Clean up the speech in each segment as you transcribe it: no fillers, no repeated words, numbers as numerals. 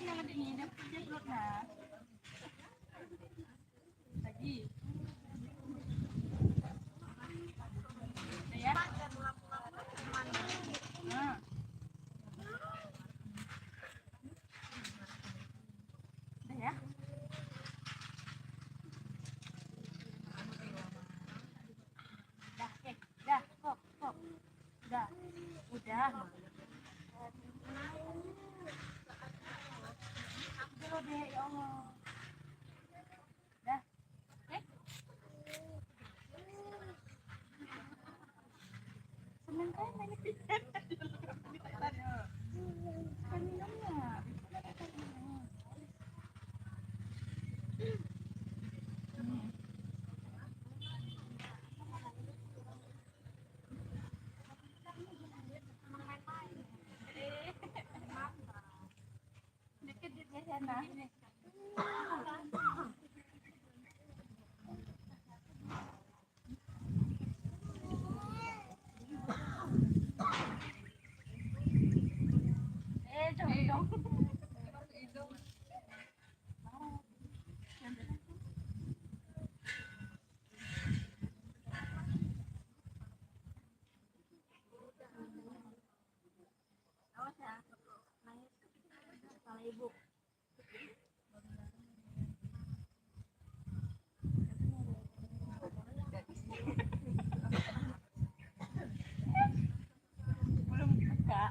jangan diinap dia perutnya. Lagi. Ya. Nah. Ya. Dah, dah, stop. Udah. Udah deh, ya Allah. Dah. Seneng kan main piket. Minumnya. Dikit di sana. Dong. Awas ya. Nangis. Kepala ibu. Belum buka.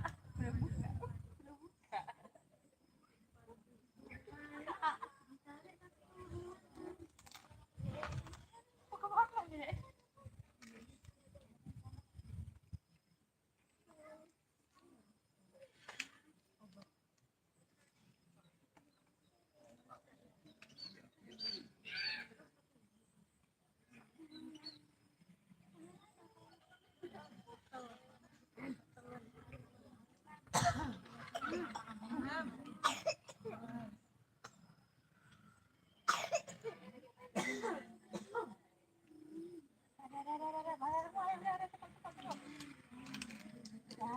Ya.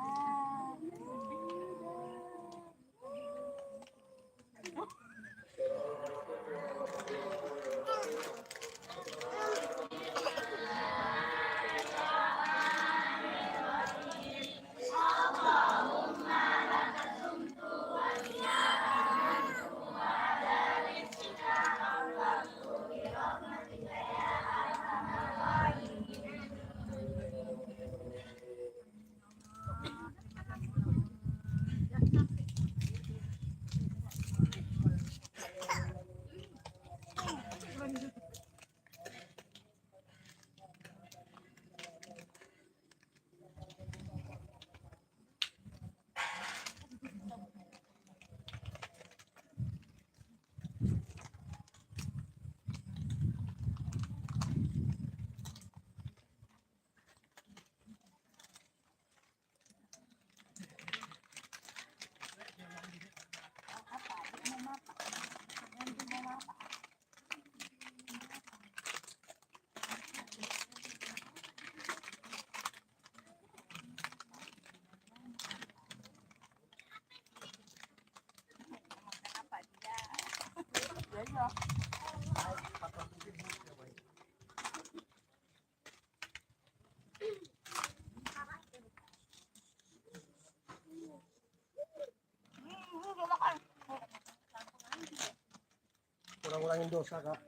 Kurang-kurangin dosa, Kak.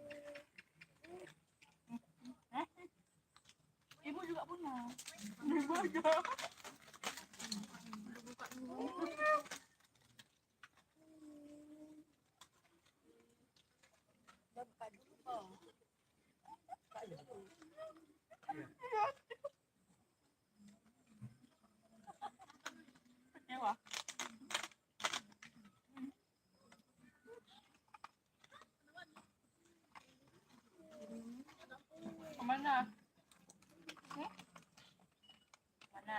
Ibu juga punya. Ibu aja. Kecewa. Kemana? Mana?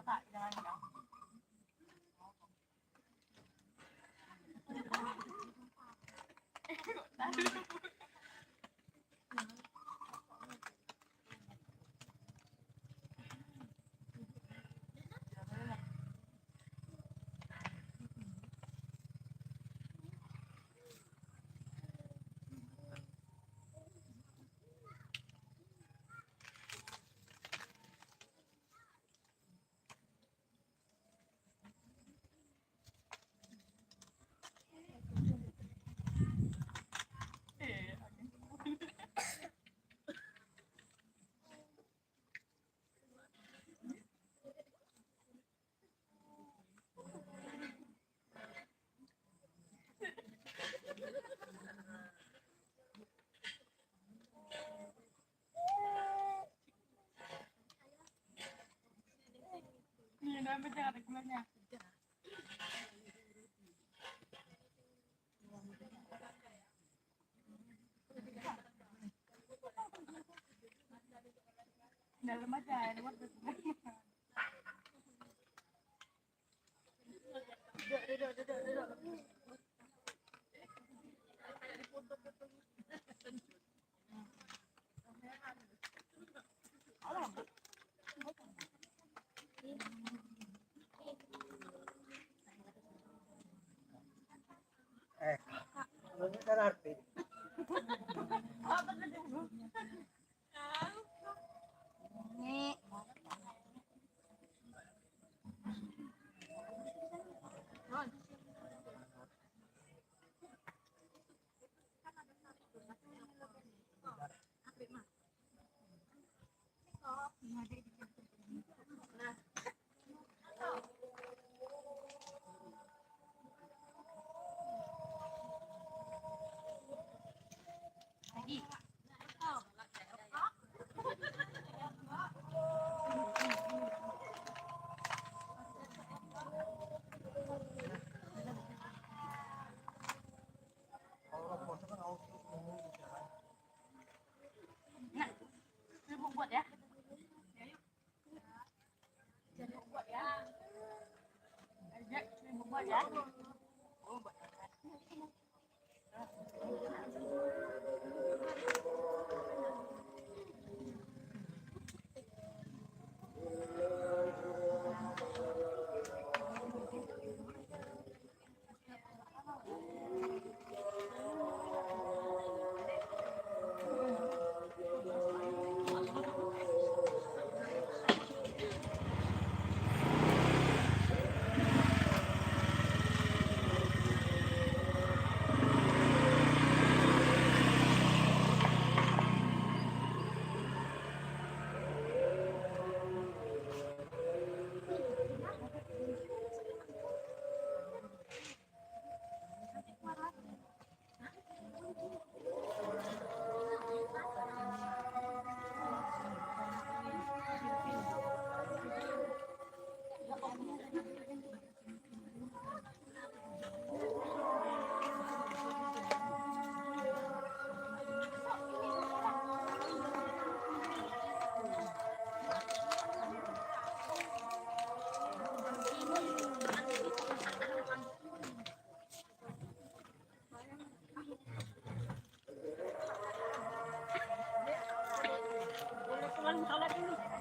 kakak jangan bilang. Nih, nama jangan rekomendnya. Dalam aja, luar Ano ka natin? buat ya. Buat ya. Ajak buat ya. Oh, buat.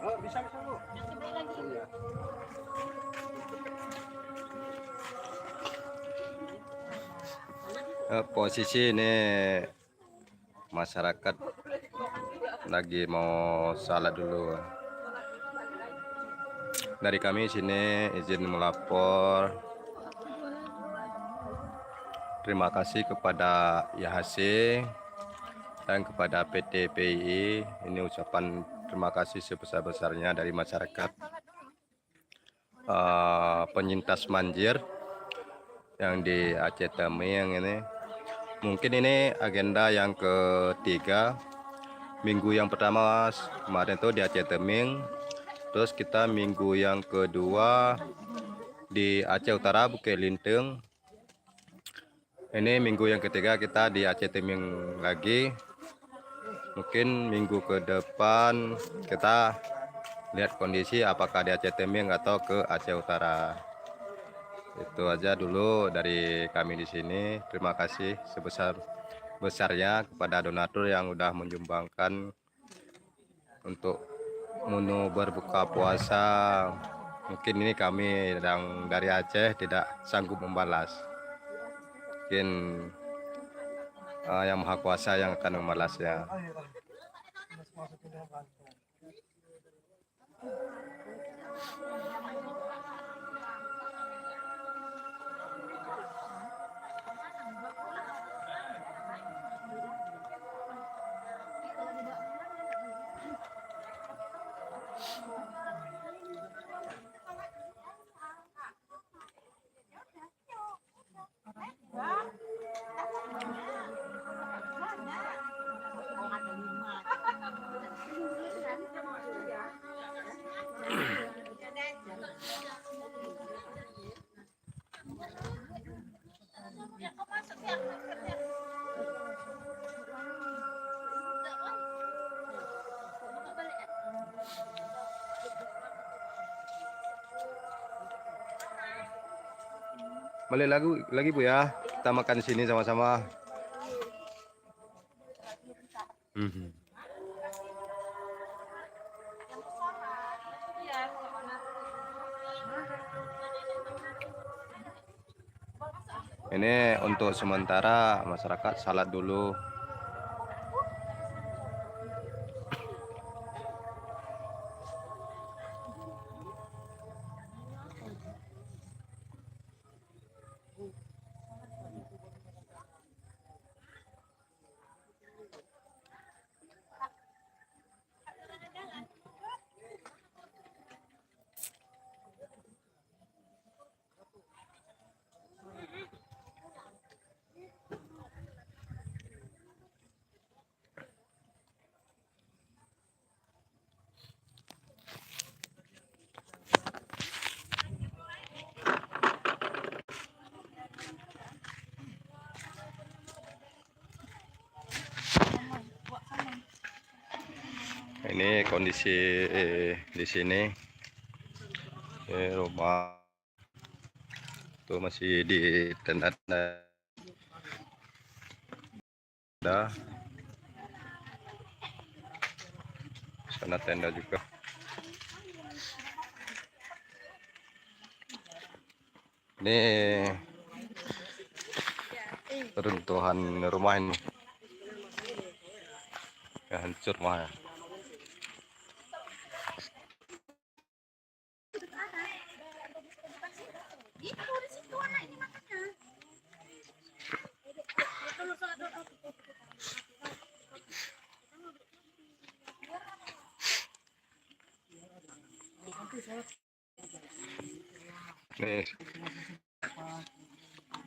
Oh, bisa lu. Iya. Posisi ini masyarakat lagi mau salat dulu. Dari kami sini izin melapor. Terima kasih kepada IHC dan kepada PT PII. Ini ucapan terima kasih sebesar-besarnya dari masyarakat penyintas banjir yang di Aceh Temiang ini. Mungkin ini agenda yang ketiga. Minggu yang pertama kemarin tuh di Aceh Temiang, terus kita minggu yang kedua di Aceh Utara Bukit Linteng. Ini minggu yang ketiga kita di Aceh Temiang lagi. Mungkin minggu ke depan kita lihat kondisi apakah di Aceh Tembing atau ke Aceh Utara. Itu aja dulu dari kami di sini. Terima kasih sebesar-besarnya kepada donatur yang udah menyumbangkan untuk menu berbuka puasa. Mungkin ini kami yang dari Aceh tidak sanggup membalas. Mungkin yang Maha Kuasa yang akan membalasnya. Oh iya, masukin dalam kantong. Balik lagi Bu ya. Kita makan di sini sama-sama. Ini untuk sementara masyarakat salat dulu. Ini kondisi di sini. Rumah itu masih di tenda-tenda. Sana tenda juga. Ini runtuhan rumah ini. Ya, hancur rumah ya. Nih,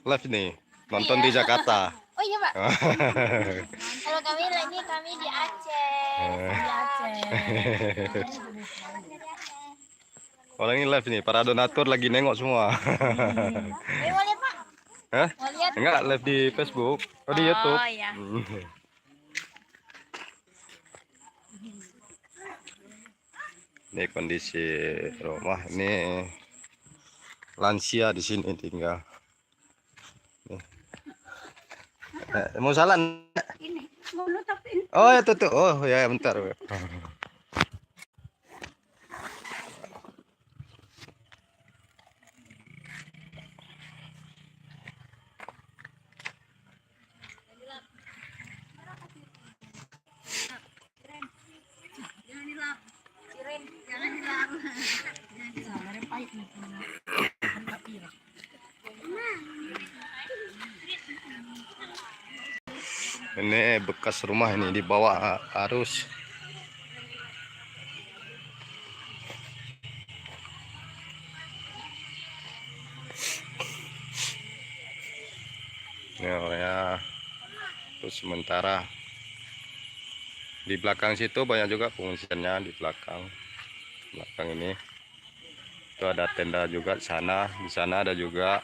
live nih, nonton di Jakarta. Oh iya Pak. Kalau kami di Aceh. Di Aceh. Orang ini live nih, para donatur lagi nengok semua. Ayo mau lihat Pak? Hah? Mau lihat? Enggak, live di Facebook, di YouTube. Oh iya. Ini kondisi rumah, ini lansia di sini tinggal. Nih. Mau jalan? Ini mau nutupin. Oh ya tuh. Oh ya bentar. Ini bekas rumah ini dibawa arus. Ini orangnya terus sementara di belakang situ banyak juga pengungsiannya di belakang ini. Itu ada tenda juga di sana ada juga.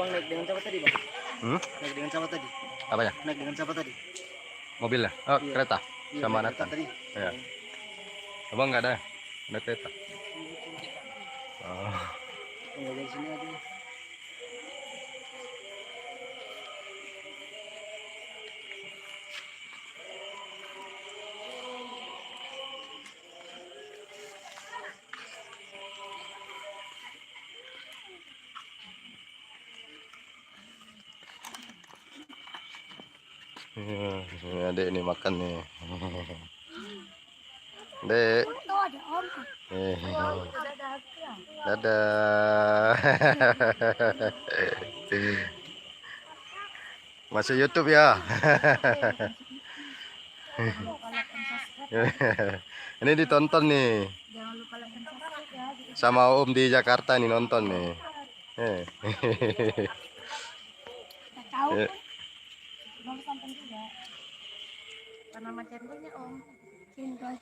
Abang naik dengan siapa tadi, Bang? Hmm? Naik dengan siapa tadi? Apanya? Naik dengan siapa tadi? Mobilnya? Oh, Iya. kereta. Iya, Sama naik Nathan. kereta tadi. Ya. Abang nggak ada? Ada kereta. Oh. Oh, dari sini aja. Ini adek ini makan nih. Dek. Tuh ada om. Dadah. Masih YouTube ya. Ini ditonton nih. Jangan lupa like dan subscribe ya. Sama Om di Jakarta nih nonton nih. Nggak tahu. Belum sampai juga. Karena nama channelnya om. Cendol.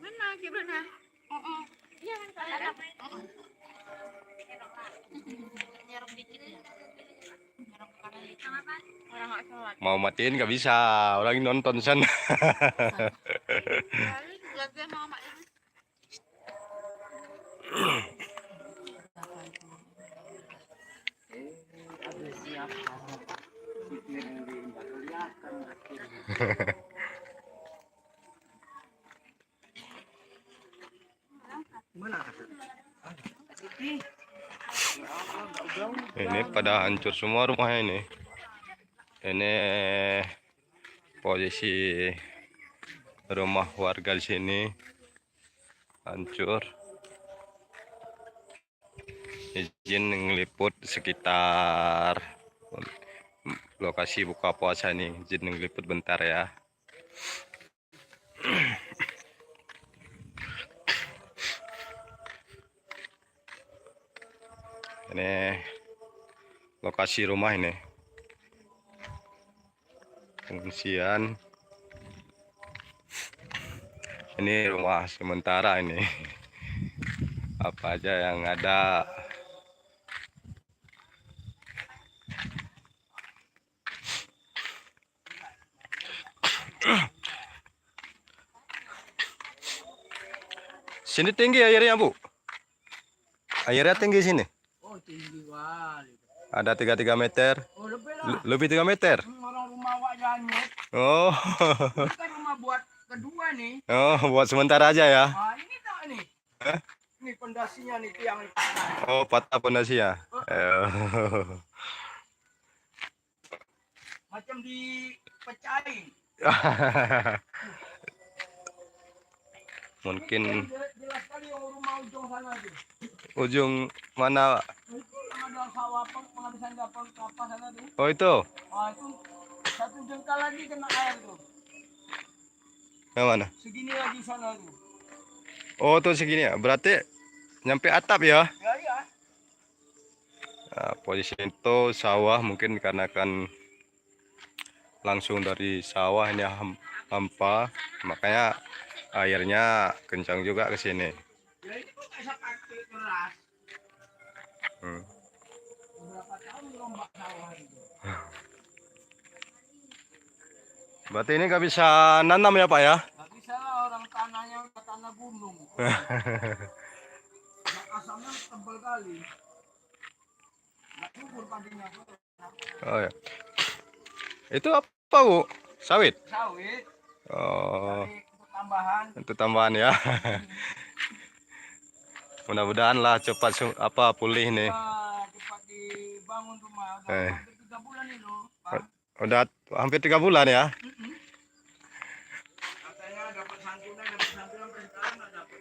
Mana gimana? Iya kan Mau matiin nggak bisa, orang ini nonton sana. Ini pada hancur semua rumahnya ini. Ini posisi rumah warga di sini hancur. Izin ngeliput sekitar lokasi buka puasa nih, izin ngeliput bentar ya. Ini lokasi rumah ini, pengungsian. Ini rumah sementara ini. Apa aja yang ada. Sini tinggi airnya, Bu. Airnya tinggi sini. Oh, tinggi kali. Ada 33 meter. Oh, lebih lah. Lebih 3 meter. Orang rumah awak janyut. Oh. Ini kan rumah buat kedua nih. Oh, buat sementara aja ya. Ah, ini tak nih. Ini pondasinya nih tiang ini. Oh, patah pondasi ya. Macam dipecahin. Mungkin Jelas kali yang rumah ujung sana tuh. ujung mana? Itu yang ada sawah penghabisan kelapa sana tuh. Oh, itu. Ah, itu satu jengkal lagi kena air tuh. Yang mana? Segini lagi sana tuh. Oh, tuh segini ya. Berarti nyampe atap ya. Ya, iya. Nah, posisi itu sawah mungkin karena kan langsung dari sawah ini hampa, makanya airnya kencang juga ke sini. Ya ini kok bisa kaki keras. Berapa tahun lomba sawah itu? Berarti ini nggak bisa nanam ya, Pak ya? Nggak bisa lah, orang tanahnya udah tanah gunung. Nah, asamnya tebal kali. Nggak subur padinya. Oh ya. Itu apa, Bu? Sawit? Sawit. Oh, Jadi untuk tambahan. itu tambahan ya. Mudah-mudahan lah cepat pulih nih. Ya, cepat dibangun rumah. Udah hampir 3 bulan ini loh, Bang. Udah hampir 3 bulan ya. Katanya dapat santunan sampai sekarang nggak dapat.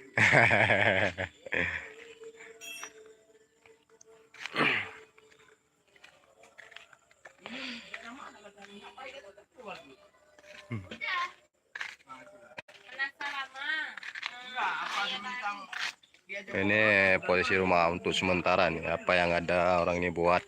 Ini posisi rumah untuk sementara nih. Apa yang ada orang ini buat.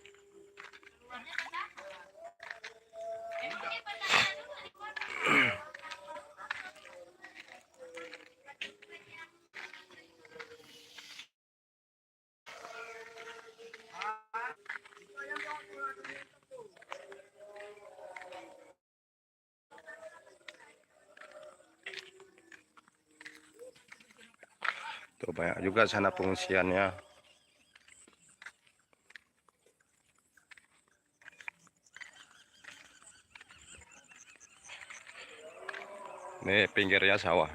banyak juga sana pengungsiannya. Ini pinggirnya sawah.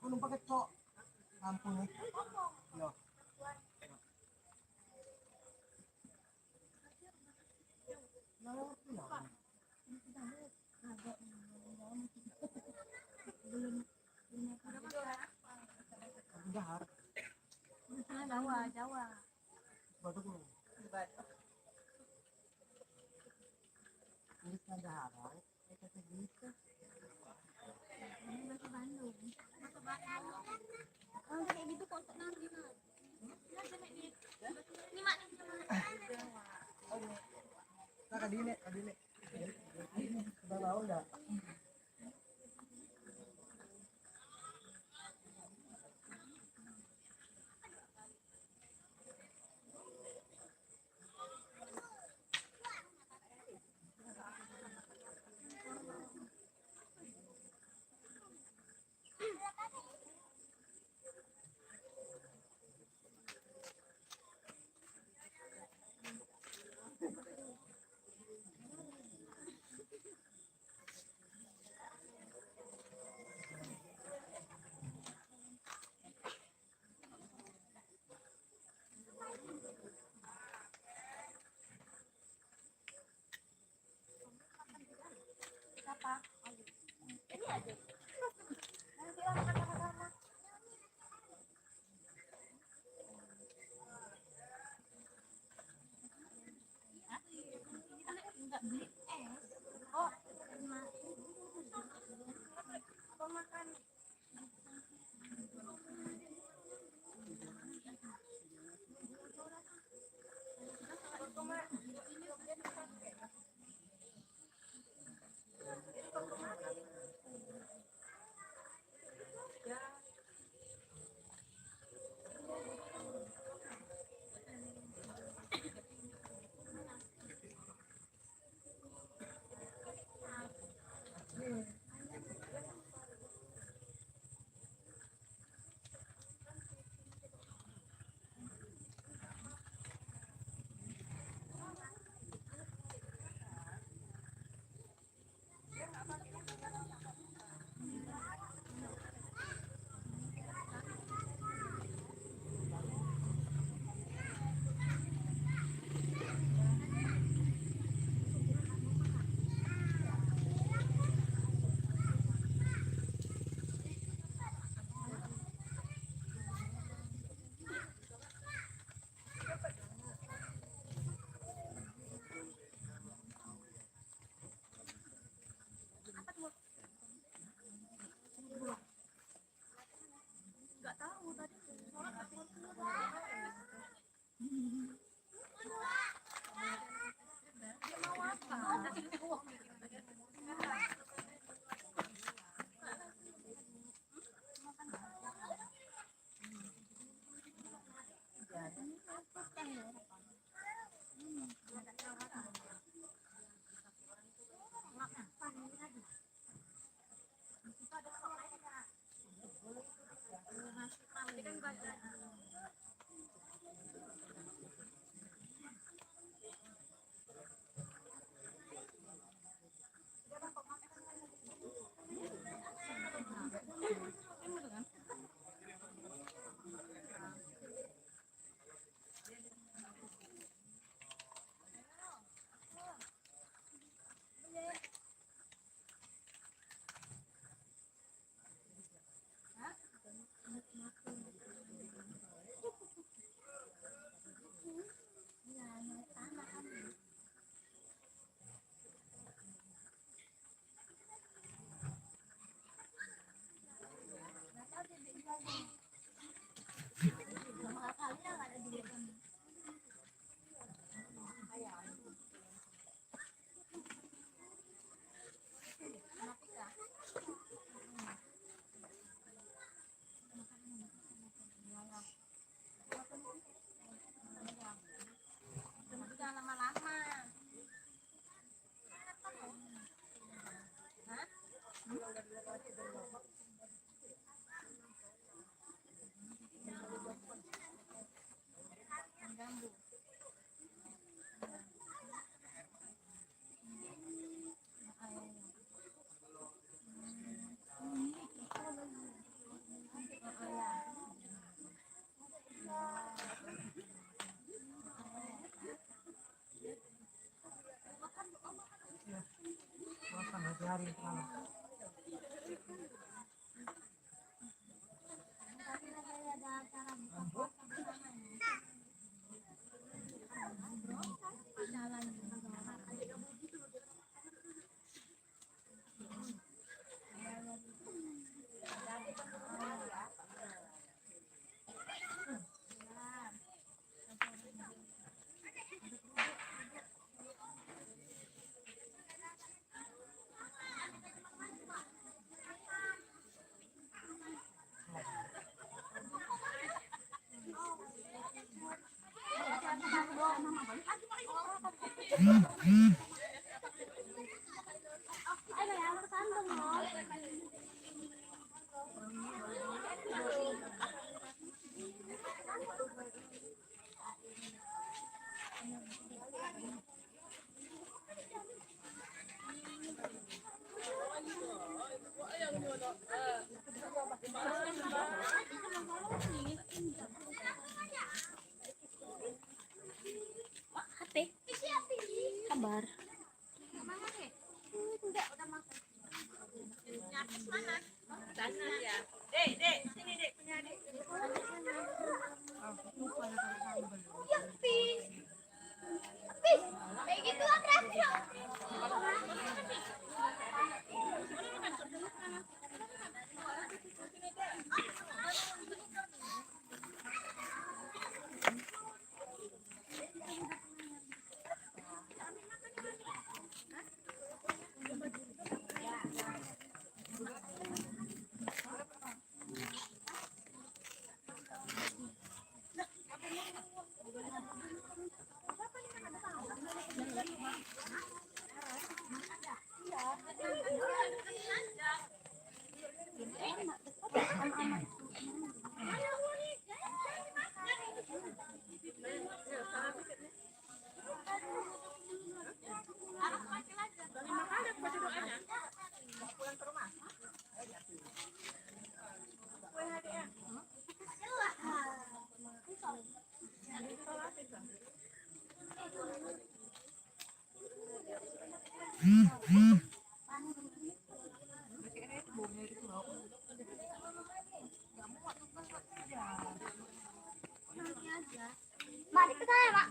Aku numpak kecok. Ampun nih. Yo. Jawa, Jawa. Batu dulu. Oh, kayak gitu kok untuk nanti. Ini mak Kadine. Udah tahu enggak? ini aja. Nanti lah makan sama-sama. Enggak beli es. Oh, apa makan? Enggak tahu tadi. Mau apa? Balik ke sana, Pak.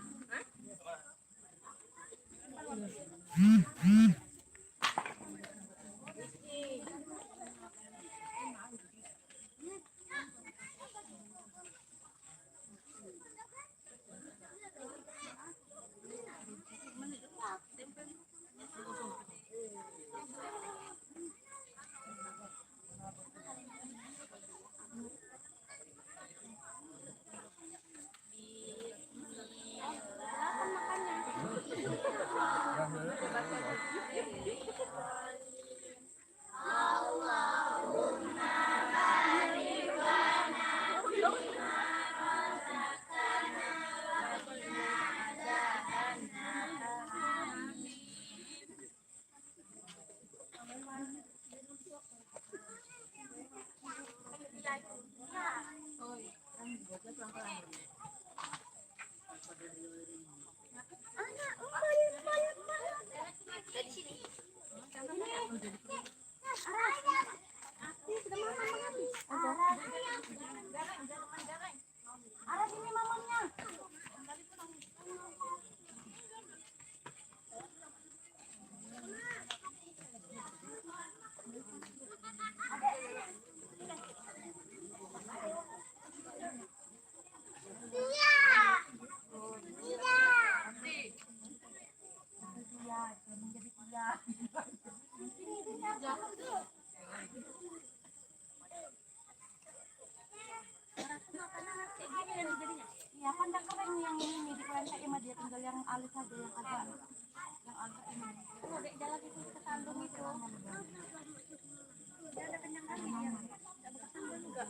Iya kan udah keren yang ini di kelentek ya, dia tinggal yang alis aja yang agak ini. Tuh dek jalan itu ke Sandung itu. Dia ada kenyang lagi dia. Ada bekas Sandung juga.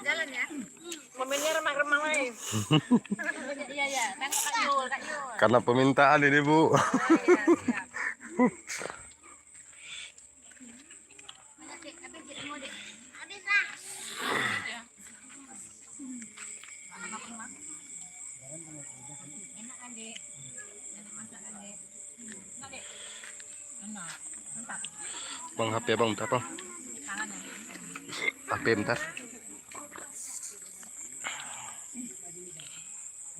Jalan ya. Momennya remang-remang lagi. Iya ya, kan Kak Yul. Karena permintaan ini Bu. Iya, siap. Bang, HP bang, bentar bang. HP bentar.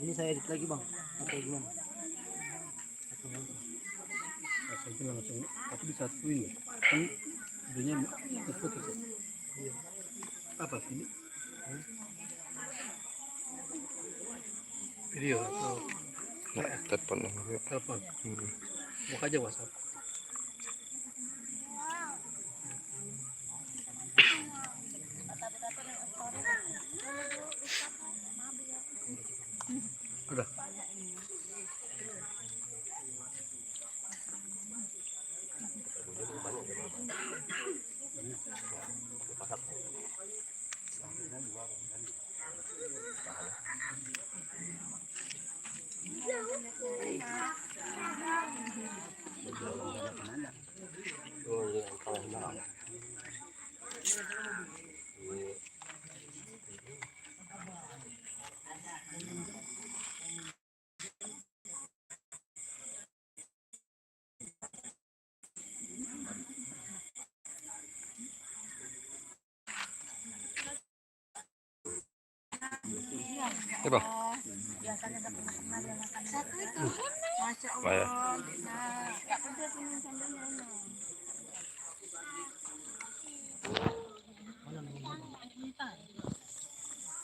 Ini saya edit lagi bang, atau gimana? Saya langsung, tapi disatuin ya. Kan videonya putus ya. Apa sih? Video atau Nah, telepon. telepon? Buka aja WhatsApp. Udah. Ya bang. Biasanya dapat makan satu itu. Masya Bayar. Allah.